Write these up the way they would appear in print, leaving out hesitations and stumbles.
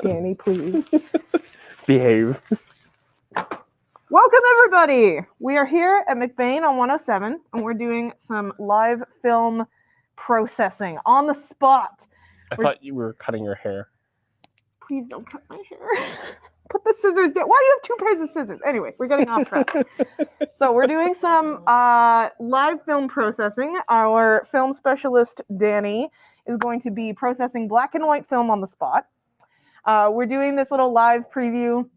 Danny, please. Behave. Welcome, everybody. We are here at McBain on 107, and we're doing some live film processing on the spot. I thought you were cutting your hair. Please don't cut my hair. Put the scissors down. Why do you have 2 pairs of scissors? Anyway, we're getting off track. So we're doing some live film processing. Our film specialist, Danny, is going to be processing black and white film on the spot. We're doing this little live preview.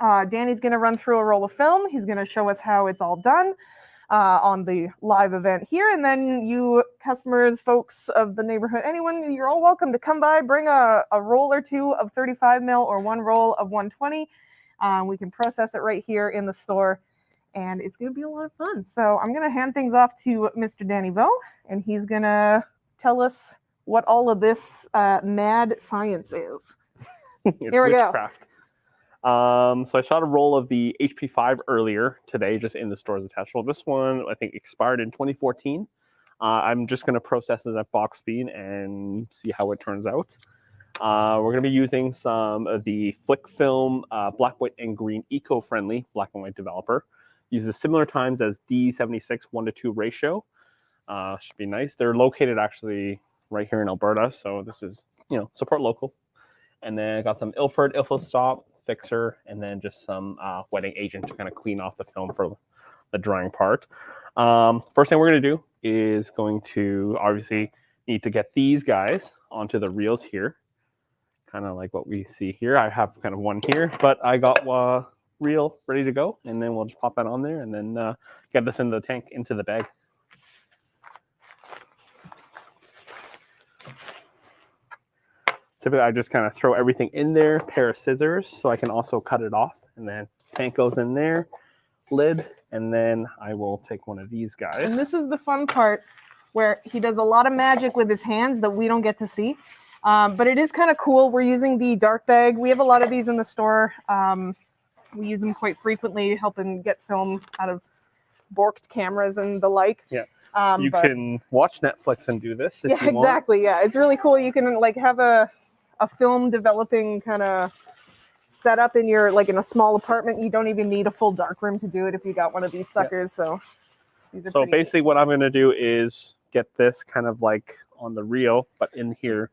Danny's going to run through a roll of film. He's going to show us how it's all done on the live event here. And then you customers, folks of the neighborhood, anyone, you're all welcome to come by, bring a roll or 2 of 35 mil or 1 roll of 120. We can process it right here in the store, and it's going to be a lot of fun. So I'm going to hand things off to Mr. Danny Vo, and he's going to tell us what all of this mad science is. Here we witchcraft. Go. So I shot a roll of the HP5 earlier today, just in the stores attached. Well, this one, I think, expired in 2014. I'm just going to process it at box speed and see how it turns out. We're going to be using some of the Flick Film black, white, and green eco-friendly black and white developer. Uses similar times as D76 1:2 ratio. Should be nice. They're located actually right here in Alberta, so this is, support local. And then I got some Ilford Stop fixer, and then just some wetting agent to kind of clean off the film for the drying part. First thing we're going to do is going to obviously need to get these guys onto the reels here, kind of like what we see here. I have kind of one here, but I got reel ready to go, and then we'll just pop that on there and then get this into the tank, into the bag. Typically, I just kind of throw everything in there, pair of scissors, so I can also cut it off. And then tank goes in there, lid, and then I will take one of these guys. And this is the fun part where he does a lot of magic with his hands that we don't get to see. But it is kind of cool. We're using the dark bag. We have a lot of these in the store. We use them quite frequently, helping get film out of borked cameras and the like. Yeah. You can watch Netflix and do this if you want. Exactly. Yeah, it's really cool. You can have a film developing kind of setup in your in a small apartment. You don't even need a full darkroom to do it if you got one of these suckers. Yeah. So basically what I'm going to do is get this kind of like on the reel, but in here.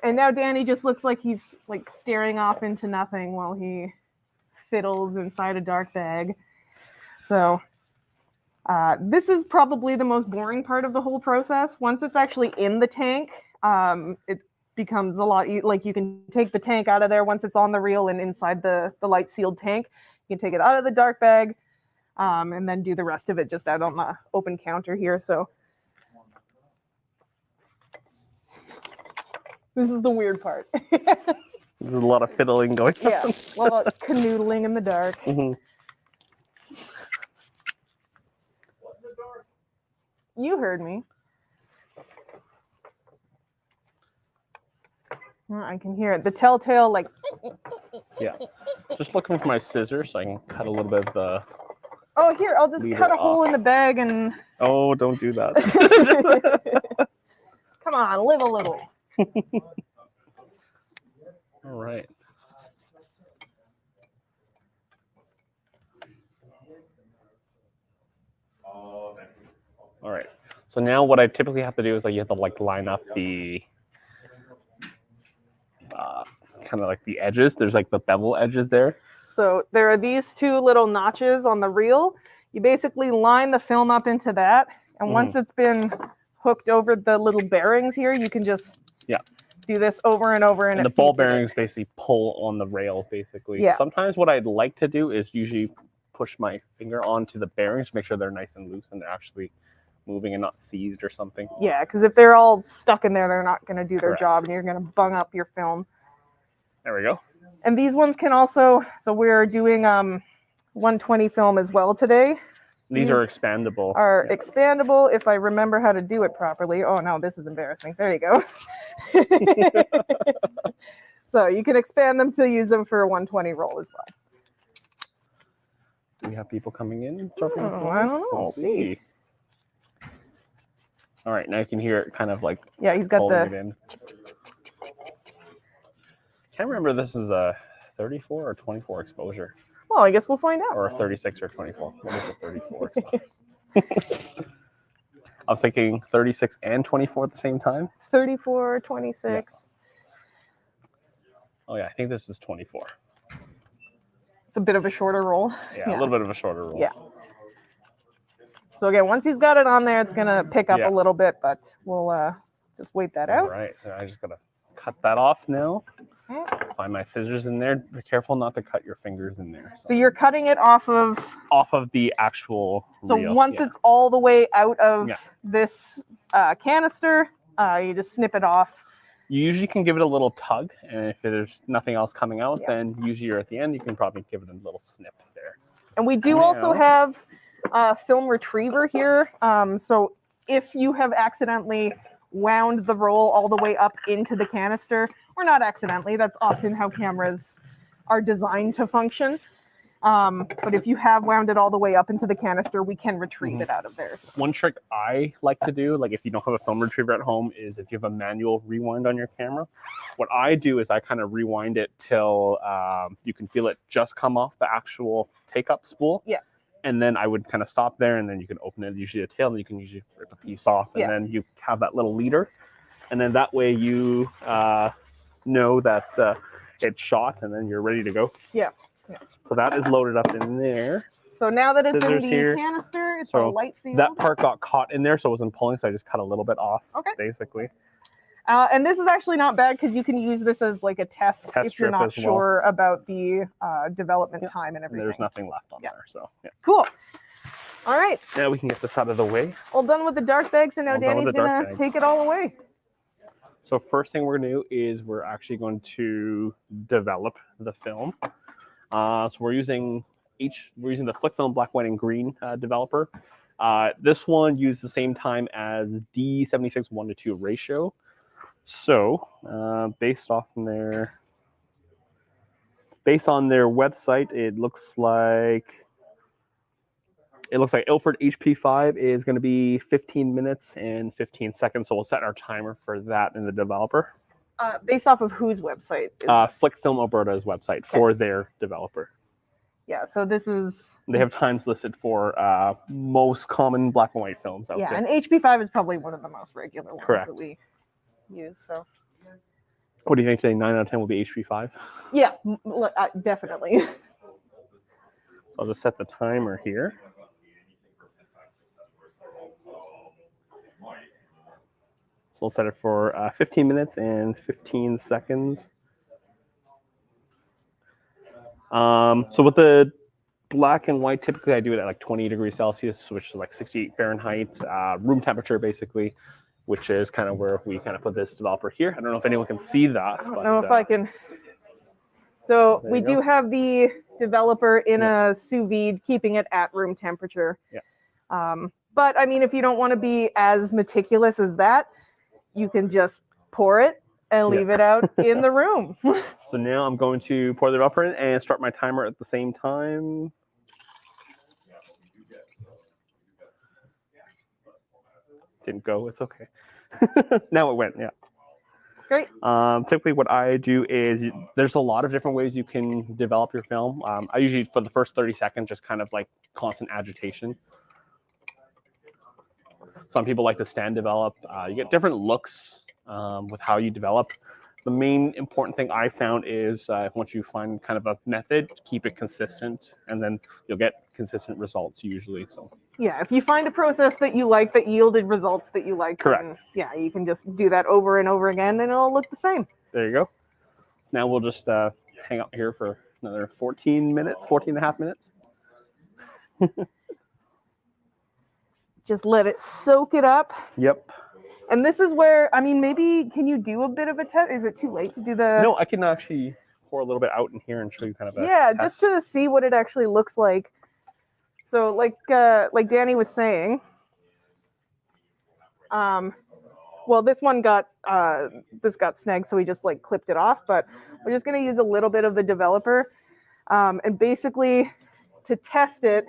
And now Danny just looks like he's staring off into nothing while he fiddles inside a dark bag. So this is probably the most boring part of the whole process. Once it's actually in the tank, it becomes a lot you can take the tank out of there once it's on the reel and inside the light sealed tank. You can take it out of the dark bag and then do the rest of it just out on the open counter here. So this is the weird part. There's a lot of fiddling going on. Yeah, a lot of canoodling in the dark. Mm-hmm. You heard me. Well, I can hear it. The telltale, Yeah. Just looking for my scissors so I can cut a little bit of the. Oh, here, I'll just cut a hole in the bag and. Oh, don't do that. Come on, live a little. All right. All right. So now what I typically have to do is you have to line up the kind of the edges. There's the bevel edges there. So there are these 2 little notches on the reel. You basically line the film up into that, and once it's been hooked over the little bearings here, you can just do this over and over. And the ball bearings basically pull on the rails, basically. Yeah. Sometimes what I'd like to do is usually push my finger onto the bearings to make sure they're nice and loose and they're actually moving and not seized or something. Yeah, because if they're all stuck in there, they're not going to do their job, and you're going to bung up your film. There we go. And these ones can also, so we're doing 120 film as well today. These are expandable. Are expandable if I remember how to do it properly. Oh no, this is embarrassing. There you go. So you can expand them to use them for a 120 roll as well. Do we have people coming in? Dropping off Oh, I noise? don't know. We'll see. All right, now you can hear it kind of like Yeah, he's got holding it the. in. Can't remember if this is a 34 or 24 exposure, Well, I guess we'll find out. or a 36 or 24. What is a 34 exposure? I was thinking 36 and 24 at the same time. 34, 26. Oh yeah, I think this is 24. It's a bit of a shorter roll. Yeah, a little bit of a shorter roll. Yeah. So again, once he's got it on there, it's gonna pick up a little bit, but we'll just wait that out. All right, so I just gotta cut that off now. Okay. Find my scissors in there. Be careful not to cut your fingers in there. So you're cutting it off of the actual reel. Once it's all the way out of this canister, you just snip it off. You usually can give it a little tug, and if there's nothing else coming out, then usually you're at the end, you can probably give it a little snip there. And we do also have a film retriever here. So if you have accidentally wound the roll all the way up into the canister, or not accidentally, that's often how cameras are designed to function. But if you have wound it all the way up into the canister, we can retrieve it out of there. So. One trick I like to do, like if you don't have a film retriever at home, is if you have a manual rewind on your camera, what I do is I kind of rewind it till you can feel it just come off the actual take-up spool. Yeah. And then I would kind of stop there, and then you can open it, usually a tail, and you can usually rip a piece off, and then you have that little leader. And then that way you know that it's shot, and then you're ready to go. Yeah. So that is loaded up in there. So now that it's Scissors in the here. canister, it's So a light seal. that part got caught in there, so it wasn't pulling, so I just cut a little bit off, basically. And this is actually not bad because you can use this as like a test if you're not sure about the development time and everything. There's nothing left on there, so Cool. All right. Now we can get this out of the way. All done with the dark bag, so now Danny's going to take it all away. So first thing we're going to do is we're actually going to develop the film. So we're using the Flick Film Black, White, and Green developer. This one used the same time as D76 1:2 ratio. So based on their website, it looks like Ilford HP5 is going to be 15 minutes and 15 seconds. So we'll set our timer for that in the developer. Based off of whose website? Flick Film Alberta's website for their developer. Yeah, so this is... They have times listed for most common black and white films out there. Yeah, and HP5 is probably one of the most regular ones that we use. So, what do you think today? 9 out of 10 will be HP5? Yeah, definitely. So I'll just set the timer here. So we'll set it for 15 minutes and 15 seconds. So with the black and white, typically I do it at like 20 degrees Celsius, which is like 68 Fahrenheit, room temperature basically, which is kind of where we kind of put this developer here. I don't know if anyone can see that. I don't know if I can. So we do have the developer in a sous vide, keeping it at room temperature. Yeah. But I mean, if you don't want to be as meticulous as that, you can just pour it and leave it out in the room. So now I'm going to pour the developer in and start my timer at the same time. Didn't go, it's okay. Now it went, yeah. Great. Typically what I do is, there's a lot of different ways you can develop your film. I usually, for the first 30 seconds, just kind of like constant agitation. Some people like to stand develop. You get different looks with how you develop. The main important thing I found is once you find kind of a method, keep it consistent, and then you'll get consistent results usually. So yeah, if you find a process that you like that yielded results that you like, correct. Yeah, you can just do that over and over again, and it'll look the same. There you go. So now we'll just hang out here for another 14 and a half minutes. Just let it soak it up. Yep. And this is where, I mean, maybe, can you do a bit of a test? Is it too late to do the... No, I can actually pour a little bit out in here and show you kind of a yeah, test. just to see what it actually looks like. So like Danny was saying, well, this one got snagged, so we just like clipped it off, but we're just going to use a little bit of the developer. And basically to test it,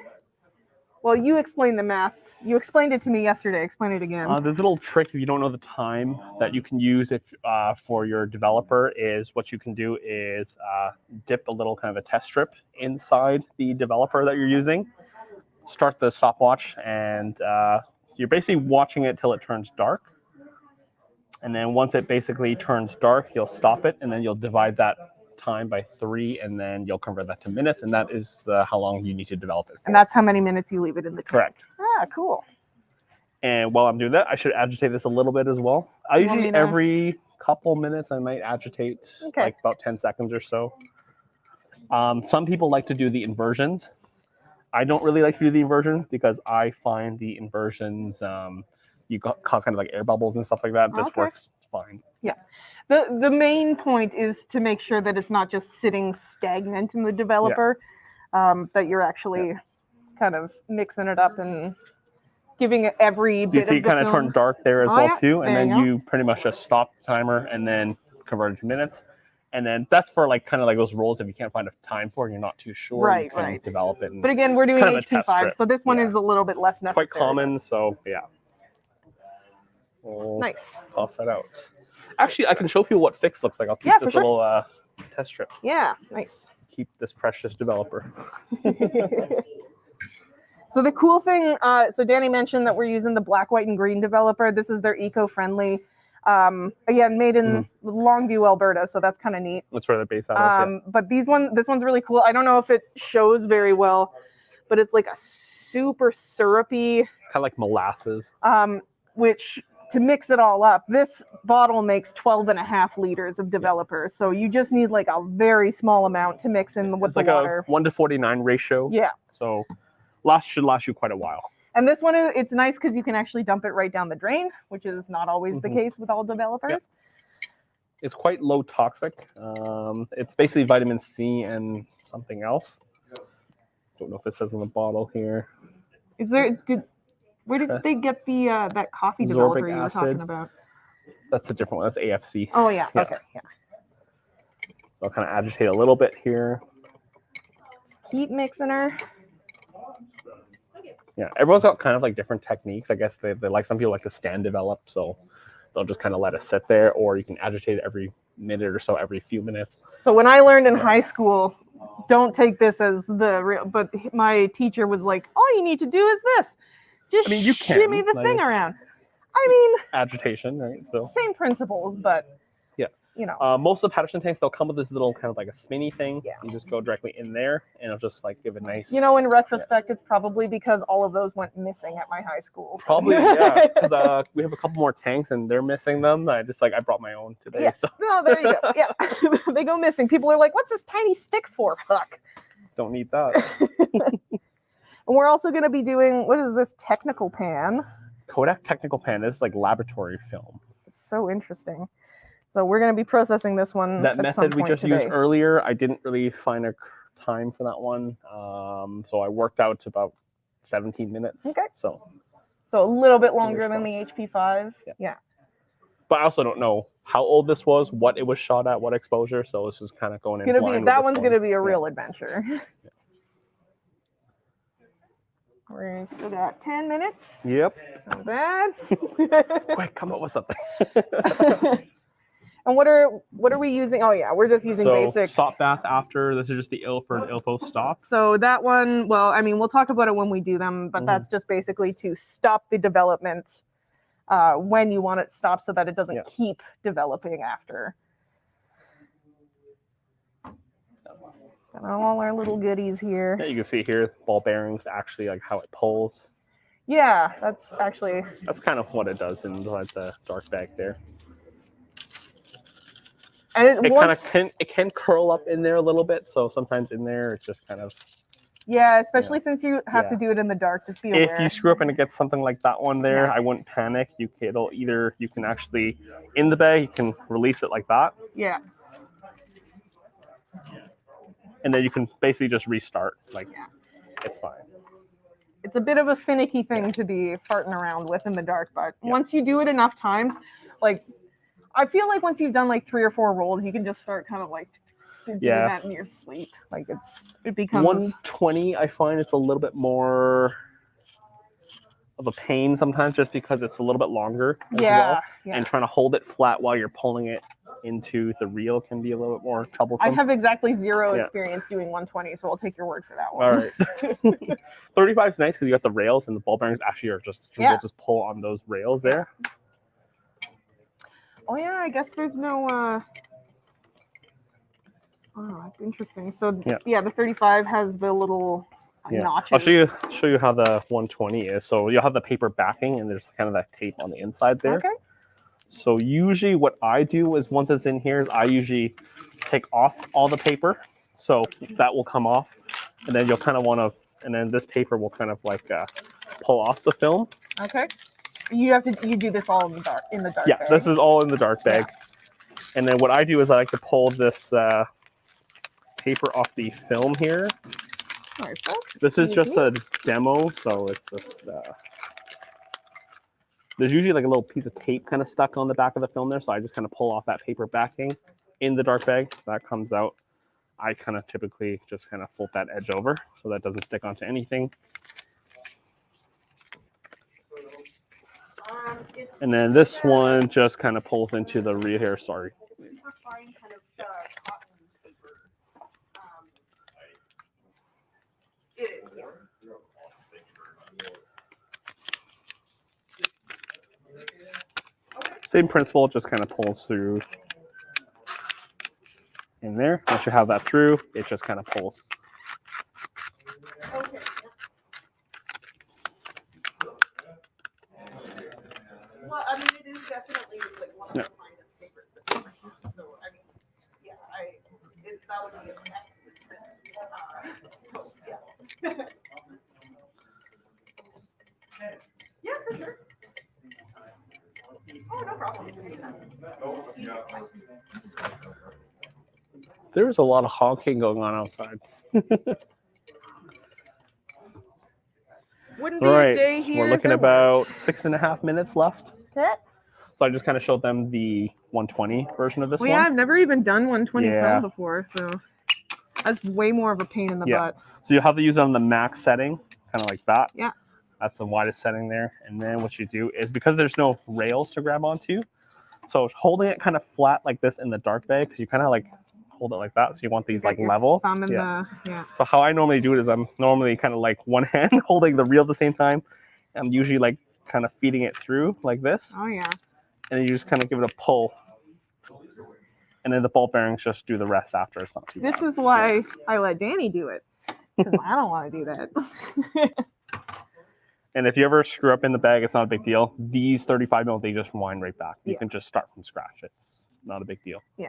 well, you explain the math. You explained it to me yesterday. Explain it again. There's a little trick if you don't know the time that you can use if for your developer is what you can do is dip a little kind of a test strip inside the developer that you're using. Start the stopwatch, and you're basically watching it till it turns dark. And then once it basically turns dark, you'll stop it, and then you'll divide that time by 3, and then you'll convert that to minutes, and that is how long you need to develop it for. And that's how many minutes you leave it in the tank. Correct. Ah, cool. And while I'm doing that, I should agitate this a little bit as well. I usually every couple minutes I might agitate, like about 10 seconds or so. Some people like to do the inversions. I don't really like to do the inversion because I find the inversions you cause kind of like air bubbles and stuff like that. This works fine. Yeah. The main point is to make sure that it's not just sitting stagnant in the developer, that you're actually kind of mixing it up and giving it every bit of the You see it kind of turn dark there as well too, and then you pretty much just stop the timer and then convert it to minutes. And then that's for like kind of like those roles if you can't find a time for it and you're not too sure, you can develop it. But again, we're doing HP5, so this one is a little bit less necessary. It's quite common, so yeah. We'll nice. Toss that out. Actually, I can show people what fix looks like. I'll keep this little test strip. Yeah, nice. Keep this precious developer. So the cool thing, so Danny mentioned that we're using the black, white, and green developer. This is their eco-friendly. Again, made in Longview, Alberta, so that's kind of neat. That's where they're based out of. But this one's really cool. I don't know if it shows very well, but it's like a super syrupy. It's kind of like molasses. Which to mix it all up, this bottle makes 12.5 liters of developer. So you just need like a very small amount to mix in with the water. It's like a 1:49 ratio. Yeah. So should last you quite a while. And this one, it's nice because you can actually dump it right down the drain, which is not always the case with all developers. Yeah. It's quite low toxic. It's basically vitamin C and something else. Don't know if it says on the bottle here. Is there? Where did they get the that coffee developer you were talking about? That's a different one. That's AFC. Oh yeah. Okay. Yeah. So I'll kind of agitate a little bit here. Just keep mixing her. Yeah, everyone's got kind of like different techniques. I guess they like, some people like to stand develop, so they'll just kind of let it sit there, or you can agitate it every minute or so, every few minutes. So when I learned in high school, don't take this as the real, but my teacher was like, all you need to do is this. Just shimmy the thing around. I mean, agitation, right? So same principles, but most of the Patterson tanks, they'll come with this little kind of like a spinny thing. Yeah. You just go directly in there, and it'll just like give a nice. In retrospect, it's probably because all of those went missing at my high school. So. Probably, yeah. Because we have a couple more tanks, and they're missing them. I brought my own today. Yeah. So. No, there you go. Yeah, they go missing. People are like, "What's this tiny stick for?" Huck. Don't need that. And we're also going to be doing, what is this, technical pan? Kodak technical pan. This is like laboratory film. It's so interesting. So we're going to be processing this one. That method we just used earlier, I didn't really find a time for that one. So I worked out to about 17 minutes. Okay. So a little bit longer than the HP5. Yeah. But I also don't know how old this was, what it was shot at, what exposure. So this is kind of going in blind. That one's going to be a real adventure. Yeah. We're still got 10 minutes. Yep. Not bad. Quick, come up with something. And what are we using? Oh yeah, we're just using basic stop bath after. This is just the Ilford Ilfo stop. So that one, well, I mean, we'll talk about it when we do them, but that's just basically to stop the development when you want it stopped so that it doesn't keep developing after. Got all our little goodies here. Yeah, you can see here ball bearings actually like how it pulls. Yeah, that's kind of what it does in like the dark bag there. And it can curl up in there a little bit, so sometimes in there it's just kind of especially since you have to do it in the dark. Just be aware. If you screw up and it gets something like that one there, I wouldn't panic. You can actually in the bag you can release it like that. Yeah. And then you can basically just restart. It's fine. It's a bit of a finicky thing to be farting around with in the dark, but once you do it enough times, I feel like once you've done 3 or 4 rolls, you can just start kind of You're doing Yeah. that in your sleep. Like it becomes 120. I find it's a little bit more of a pain sometimes, just because it's a little bit longer as well. Yeah. And trying to hold it flat while you're pulling it into the reel can be a little bit more troublesome. I have exactly zero experience doing 120, so I'll take your word for that one. All right. 35 is nice because you got the rails, and the ball bearings actually are just you'll just pull on those rails there. Oh yeah, I guess there's no. Oh, that's interesting. So the 35 has the little notches. I'll show you how the 120 is. So you'll have the paper backing, and there's kind of that tape on the inside there. Okay. So usually what I do is once it's in here, I usually take off all the paper. So that will come off, and then you'll kind of want to, and then this paper will kind of like pull off the film. Okay. You do this all in the dark. Yeah, bag. this is all in the dark bag. Yeah. And then what I do is I like to pull this paper off the film here. All right, folks. This is just a demo, so it's just there's usually like a little piece of tape kind of stuck on the back of the film there, so I just kind of pull off that paper backing in the dark bag. That comes out. I kind of typically just kind of fold that edge over so that doesn't stick onto anything. And then this one just kind of pulls into the reel here. Sorry. Same principle, just kind of pulls through in there. Once you have that through, it just kind of pulls. Okay. Well, I mean, it is definitely like one of the finest papers that we have. So, I mean, that would be an excellent. So, yes. Yeah, for sure. Oh, no problem. There's a lot of honking going on outside. Wouldn't be a day here. We're looking about 6.5 minutes left. Okay. So I just kind of showed them the 120 version of this one. Yeah, I've never even done 120 film before, so that's way more of a pain in the butt. So you'll have to use it on the max setting, kind of like that. Yeah. That's the widest setting there. And then what you do is, because there's no rails to grab onto, so holding it kind of flat like this in the dark bag, because you kind of like hold it like that. So you want these like level. Thumb in So how I normally do it is I'm normally kind of like one hand holding the reel at the same time. I'm usually like kind of feeding it through like this. Oh yeah. And then you just kind of give it a pull. And then the ball bearings just do the rest after. It's not too bad. This is why I let Danny do it, because I don't want to do that. And if you ever screw up in the bag, it's not a big deal. These 35 mil, they just wind right back. You can just start from scratch. It's not a big deal. Yeah.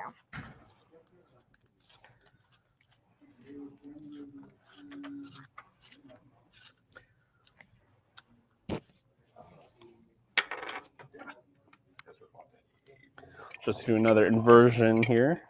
Just do another inversion here.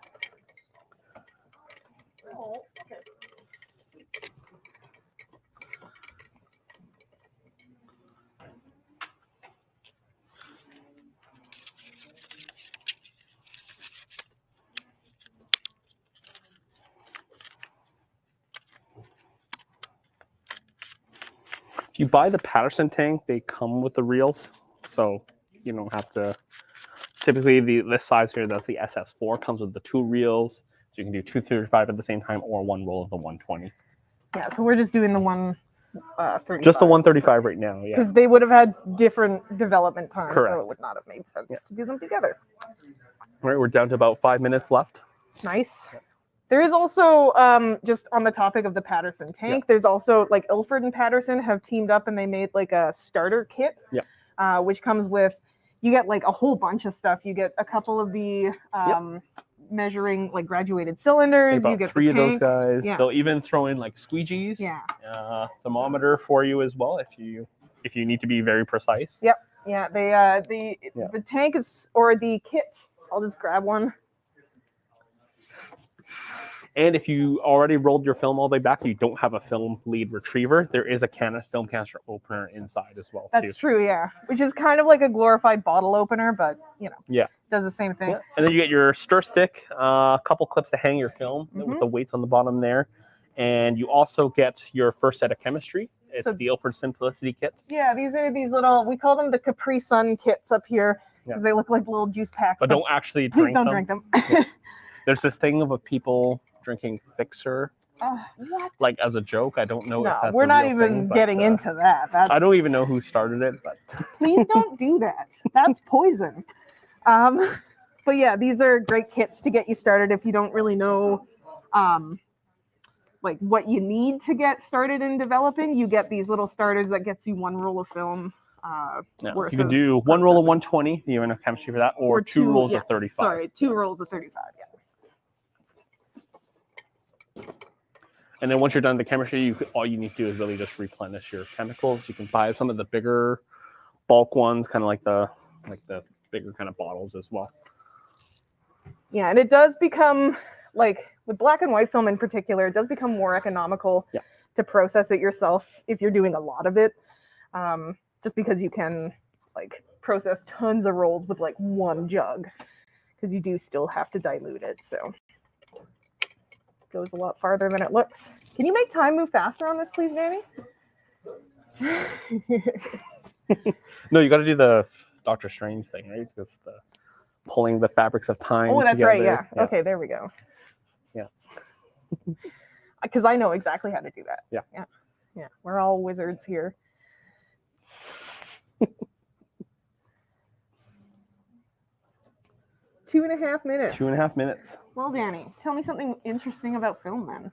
If you buy the Patterson tank, they come with the reels, so you don't have to. Typically, this size here, that's the SS4, comes with the 2 reels, so you can do 2 35 at the same time, or 1 roll of the 120. Yeah, so we're just doing the 135. Just the 135 right now, yeah. Because they would have had different development times, Correct. so it would not have made sense to do them together. All right, we're down to about 5 minutes left. Nice. There is also, just on the topic of the Patterson tank, there's also, like, Ilford and Patterson have teamed up and they made, like, a starter kit, which comes with, you get, like, a whole bunch of stuff. You get a couple of the measuring, like, graduated cylinders. You get 3 the of those tank. guys. Yeah. They'll even throw in, like, squeegees. Yeah. Thermometer for you as well, if you need to be very precise. Yep. Yeah. The tank is, or the kit, I'll just grab one. And if you already rolled your film all the way back, you don't have a film lead retriever, there is a film canister opener inside as well. That's true, yeah. Which is kind of like a glorified bottle opener, but does the same thing. Yeah. And then you get your stir stick, a couple clips to hang your film with the weights on the bottom there. And you also get your first set of chemistry. It's the Ilford Simplicity kit. Yeah, these are these little, we call them the Capri Sun kits up here because they look like little juice packs. But don't actually please don't drink them. There's this thing of people drinking Fixer, what? like as a joke. I don't know if that's we're a not real even thing, getting into that. I don't even know who started it, but please don't do that. That's poison. But yeah, these are great kits to get you started if you don't really know like what you need to get started in developing. You get these little starters that gets you one roll of film. You can do one roll of 120, you have enough chemistry for that, or two rolls of 35. Sorry, 2 rolls of 35, yeah. And then once you're done with the chemistry, all you need to do is really just replenish your chemicals. You can buy some of the bigger bulk ones, kind of like the bigger kind of bottles as well. Yeah, and it does become, like with black and white film in particular, it does become more economical to process it yourself if you're doing a lot of it. Just because you can like process tons of rolls with like one jug, because you do still have to dilute it. So goes a lot farther than it looks. Can you make time move faster on this, please, Danny? No, you got to do the Doctor Strange thing, right? Just the pulling the fabrics of time. Oh, that's together. right. Yeah. Okay, there we go. Yeah. Because I know exactly how to do that. Yeah. Yeah. Yeah. We're all wizards here. 2.5 minutes. 2.5 minutes. Well, Danny, tell me something interesting about film then.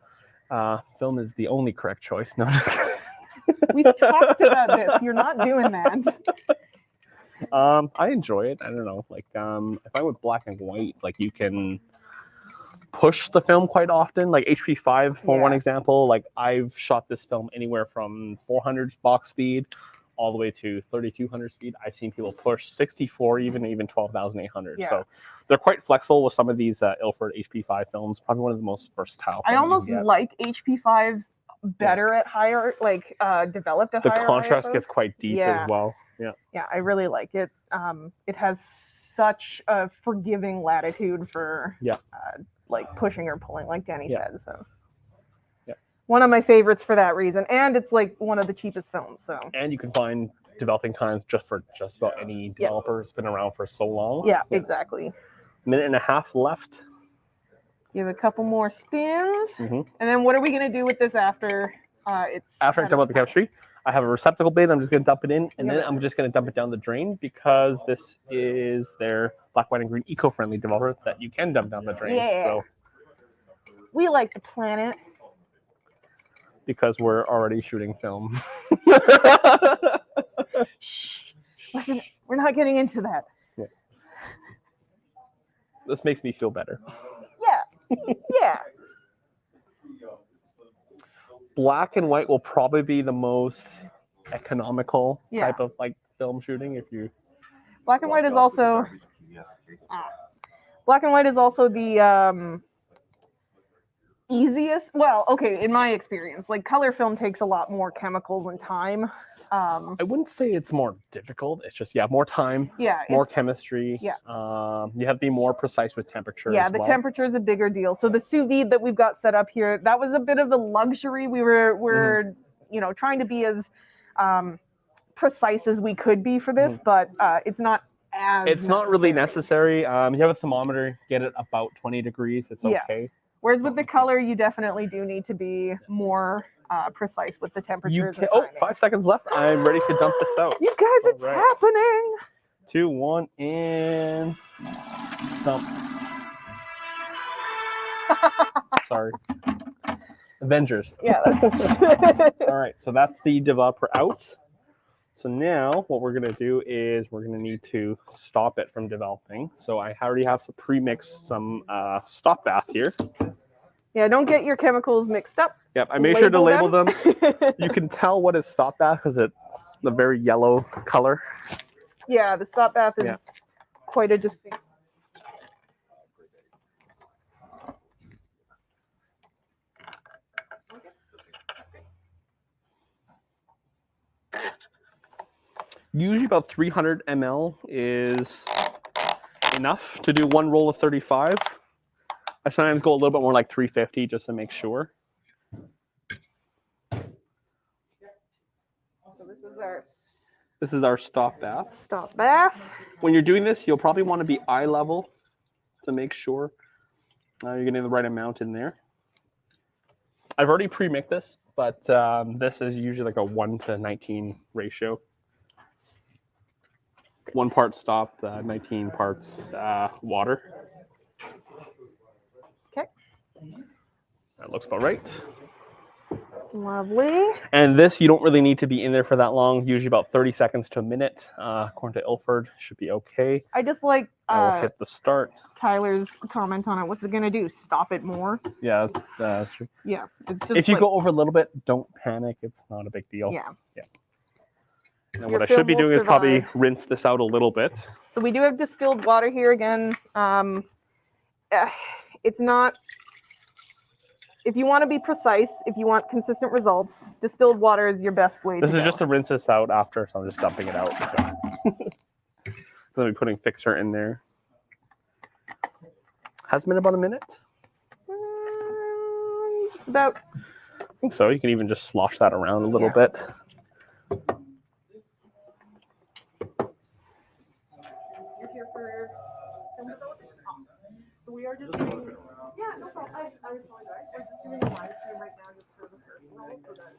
Film is the only correct choice. No. We've talked about this. You're not doing that. I enjoy it. I don't know. Like, if I went black and white, like you can push the film quite often. Like HP5 for one example. Like I've shot this film anywhere from 400 box speed all the way to 3200 speed. I've seen people push 64, even 12,800. Yeah. So they're quite flexible with some of these Ilford HP5 films. Probably one of the most versatile. I almost like HP5 better at higher, like developed at the higher. The contrast ISOs. Gets quite deep as well. Yeah. Yeah, I really like it. It has such a forgiving latitude for like pushing or pulling, like Danny said. So one of my favorites for that reason, and it's like one of the cheapest films. So and you can find developing times for just about any developer. It's been around for so long. Yeah, exactly. Minute and a half left. Give a couple more spins, and then what are we gonna do with this after it's after I dump out the chemistry? I have a receptacle bin. I'm just gonna dump it in, and then I'm just gonna dump it down the drain because this is their black, white, and green eco-friendly developer that you can dump down the drain. Yeah. So we like the planet. Because we're already shooting film. Shh. Listen, we're not getting into that. Yeah. This makes me feel better. Yeah. Black and white will probably be the most economical type of like film shooting. If you black and white is also the easiest. Well, okay, in my experience, like color film takes a lot more chemicals and time. I wouldn't say it's more difficult. It's just more time. More chemistry. Yeah. You have to be more precise with temperature. Yeah, the temperature is a bigger deal. So the sous vide that we've got set up here, that was a bit of a luxury. We're trying to be as precise as we could be for this, but it's not as. It's not really necessary. You have a thermometer. Get it about 20 degrees. It's okay. Whereas with the color, you definitely do need to be more precise with the temperatures. 5 seconds left. I'm ready to dump this out. You guys, it's happening. 2, 1, and dump. Sorry. Avengers. Yeah, that's. All right, so that's the developer out. So now what we're going to do is we're going to need to stop it from developing. So I already have some pre-mixed stop bath here. Yeah, don't get your chemicals mixed up. Yep, I made sure to label them. You can tell what is stop bath because it's a very yellow color. Yeah, the stop bath is quite a distinct. Usually about 300 ml is enough to do one roll of 35. I sometimes go a little bit more like 350 just to make sure. So this is our stop bath. Stop bath. When you're doing this, you'll probably want to be eye level to make sure you're getting the right amount in there. I've already pre-mixed this, but this is usually like a 1:19 ratio. 1 part stop, 19 parts water. Okay. That looks about right. Lovely. And this, you don't really need to be in there for that long. Usually about 30 seconds to a minute. According to Ilford, should be okay. I just like I will hit the start. Tyler's comment on it. What's it gonna do? Stop it more? Yeah, that's true. Yeah, it's just. If you go over a little bit, don't panic. It's not a big deal. Yeah. Yeah. And what I should be doing is probably rinse this out a little bit. So we do have distilled water here again. It's not. If you want to be precise, if you want consistent results, distilled water is your best way to go. This is just to rinse this out after, so I'm just dumping it out. Then we're putting fixer in there. Has been about a minute? Just about. I think so. You can even just slosh that around a little bit. You're here for film development? Awesome. So we are just doing. Yeah, no problem. I apologize. We're just doing a live stream right now just for the first roll, so that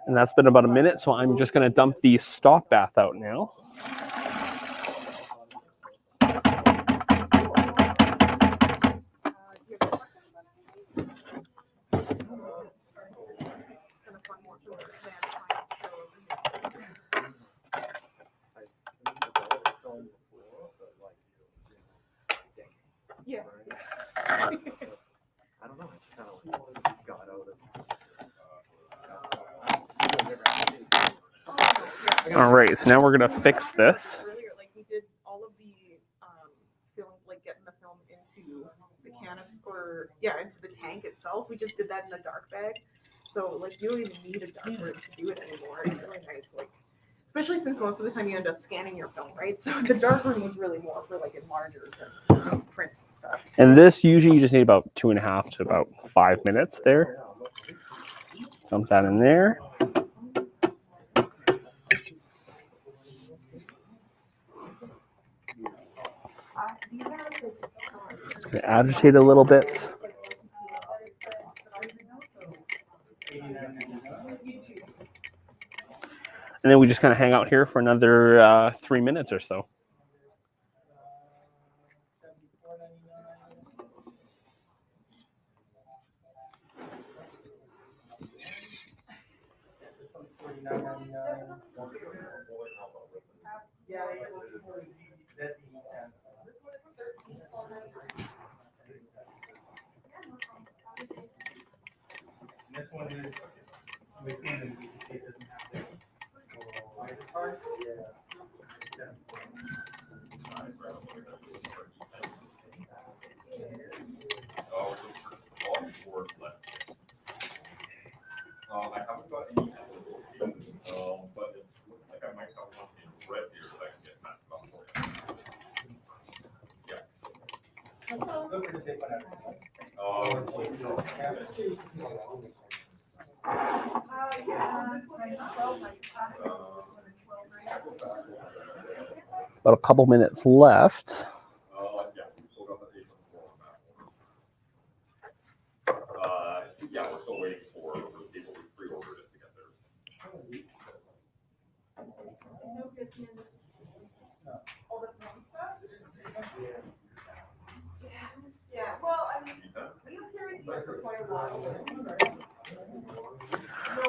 and that's been about a minute, so I'm just going to dump the stop bath out now. Yeah. I don't know. It's kind of like got out of. All right, so now we're gonna fix this. Earlier, like we did all of the film, like getting the film into the canister, or into the tank itself. We just did that in the dark bag, so like you don't even need a dark room to do it anymore. It's really nice, like especially since most of the time you end up scanning your film, right? So the dark room was really more for like enlargers and prints and stuff. And this usually you just need about 2.5 to about 5 minutes there. Dump that in there. Just gonna agitate a little bit. And then we just kind of hang out here for another 3 minutes or so. This one is I haven't got any but it looks like I might have one in red here that I can get matched up for About a couple minutes left. Yeah, we're still waiting for the people who pre-ordered it to get theirs. Yeah, well, I mean, we don't hear it here for quite a while.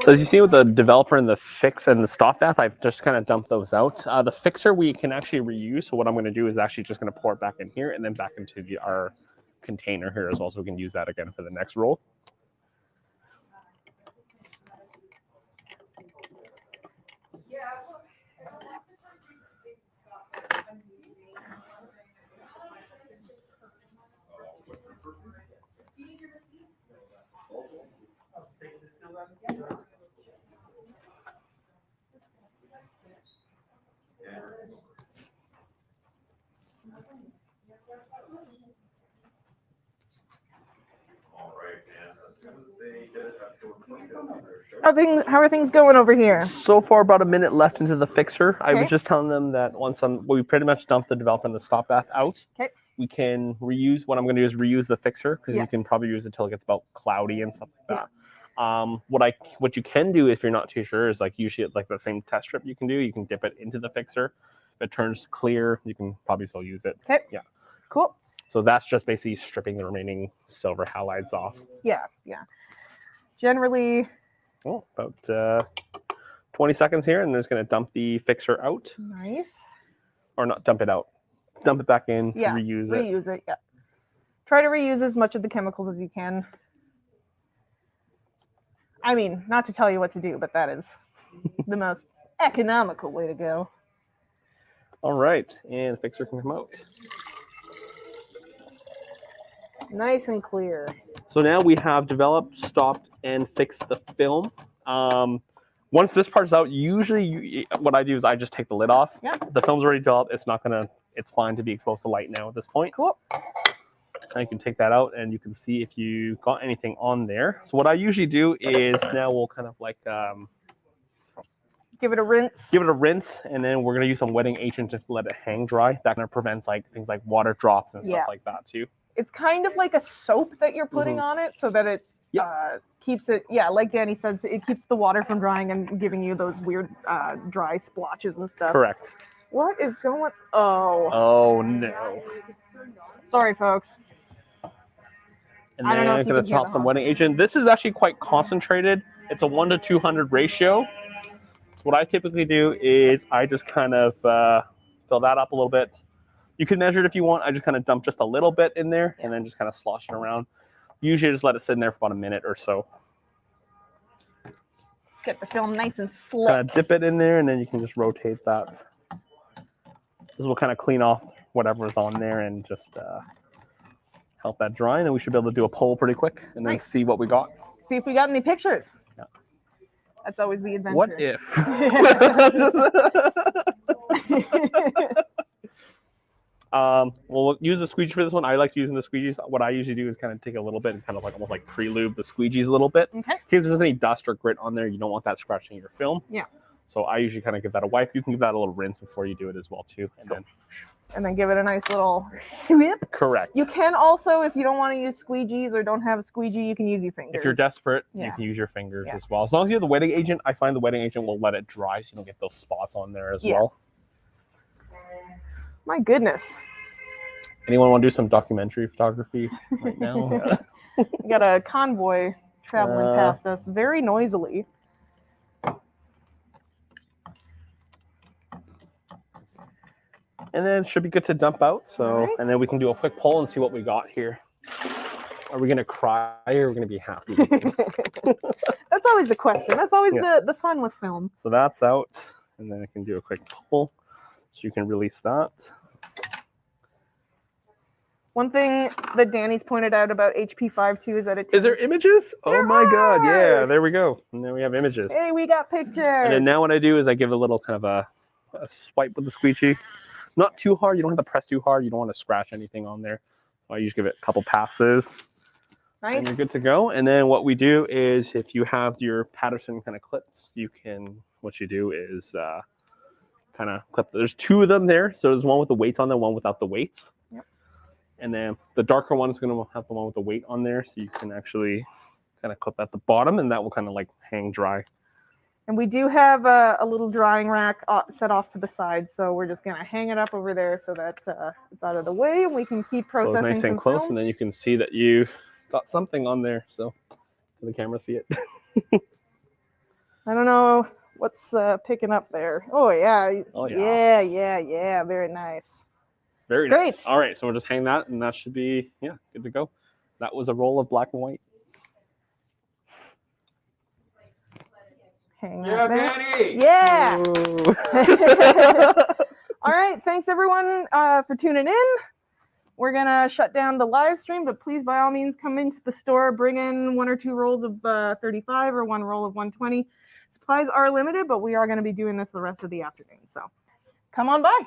So as you see with the developer and the fix and the stop bath, I've just kind of dumped those out. The fixer we can actually reuse. So what I'm going to do is actually just going to pour it back in here and then back into our container here as well. So we can use that again for the next roll. All right, and as soon as they get it up to 20, How are things going over here? So far, about a minute left into the fixer. I was Okay. just telling them that once we pretty much dumped the develop and the stop bath out. Okay. We can reuse. What I'm going to do is reuse the fixer because Yeah. you can probably use it till it gets about cloudy and stuff like that. What you can do if you're not too sure is like usually like the same test strip you can do. You can dip it into the fixer. If it turns clear, you can probably still use it. Okay. Yeah. Cool. So that's just basically stripping the remaining silver halides off. Yeah. Generally. About 20 seconds here, and then it's going to dump the fixer out. Nice. Or not dump it out. Dump it back in, Yeah. reuse it. Yeah. Try to reuse as much of the chemicals as you can. I mean, not to tell you what to do, but that is the most economical way to go. All right, and the fixer can come out. Nice and clear. So now we have developed, stopped, and fixed the film. Once this part's out, usually what I do is I just take the lid off. Yeah. The film's already developed. It's fine to be exposed to light now at this point. Cool. And you can take that out and you can see if you got anything on there. So what I usually do is now we'll kind of like give it a rinse. And then we're gonna use some wetting agent to let it hang dry. That kind of prevents like things like water drops and stuff like that too. It's kind of like a soap that you're putting on it so that it keeps it, like Danny said, it keeps the water from drying and giving you those weird dry splotches and stuff. Correct. What is going? Oh no. Sorry, folks. And I don't know then if I'm you going can to hear top the some hum. wetting agent. This is actually quite concentrated. It's a 1 to 200 ratio. What I typically do is I just kind of fill that up a little bit. You can measure it if you want. I just kind of dump just a little bit in there and then just kind of slosh it around. Usually just let it sit in there for about a minute or so. Get the film nice and slick. Kind of dip it in there and then you can just rotate that. This will kind of clean off whatever's on there and just help that dry. And then we should be able to do a poll pretty quick and then see what we got. See if we got any pictures. Yeah. That's always the adventure. What if? We'll use the squeegee for this one. I like using the squeegees. What I usually do is kind of take a little bit and kind of like almost like pre-lube the squeegees a little bit. Okay. In case there's any dust or grit on there, you don't want that scratching your film. Yeah. So I usually kind of give that a wipe. You can give that a little rinse before you do it as well too. And then give it a nice little whip. Correct. You can also, if you don't want to use squeegees or don't have a squeegee, you can use your fingers. If you're desperate, you can use your fingers Yeah. as well. As long as you have the wetting agent, I find the wetting agent will let it dry so you don't get those spots on there as well. My goodness. Anyone want to do some documentary photography right now? We got a convoy traveling past us very noisily. And then it should be good to dump out. So, Alright. and then we can do a quick poll and see what we got here. Are we going to cry or are we going to be happy? That's always the question. That's always the fun with film. So that's out. And then I can do a quick poll. So you can release that. One thing that Danny's pointed out about HP5 too is that it Is there images? Oh my God. are! Yeah, there we go. And then we have images. Hey, we got pictures. And then now what I do is I give a little kind of a swipe with the squeegee. Not too hard. You don't have to press too hard. You don't want to scratch anything on there. So I usually give it a couple passes. Nice. And you're good to go. And then what we do is if you have your Patterson kind of clips, what you do is kind of clip. There's two of them there. So there's one with the weights on there, one without the weights. Yep. And then the darker one is going to have the one with the weight on there. So you can actually kind of clip at the bottom and that will kind of like hang dry. And we do have a little drying rack set off to the side, so we're just going to hang it up over there so that it's out of the way and we can keep So processing nice and some close, film. and then you can see that you got something on there. So can the camera see it? I don't know what's picking up there. Oh, yeah. Oh, yeah. Yeah. Very nice. Very Great. nice. All right, so we'll just hang that, and that should be, good to go. That was a roll of black and white. Hang that there. Danny! Yeah. Ooh. All right. Thanks, everyone, for tuning in. We're going to shut down the live stream, but please, by all means, come into the store, bring in 1 or 2 rolls of 35 or 1 roll of 120. Supplies are limited, but we are going to be doing this the rest of the afternoon. So come on by.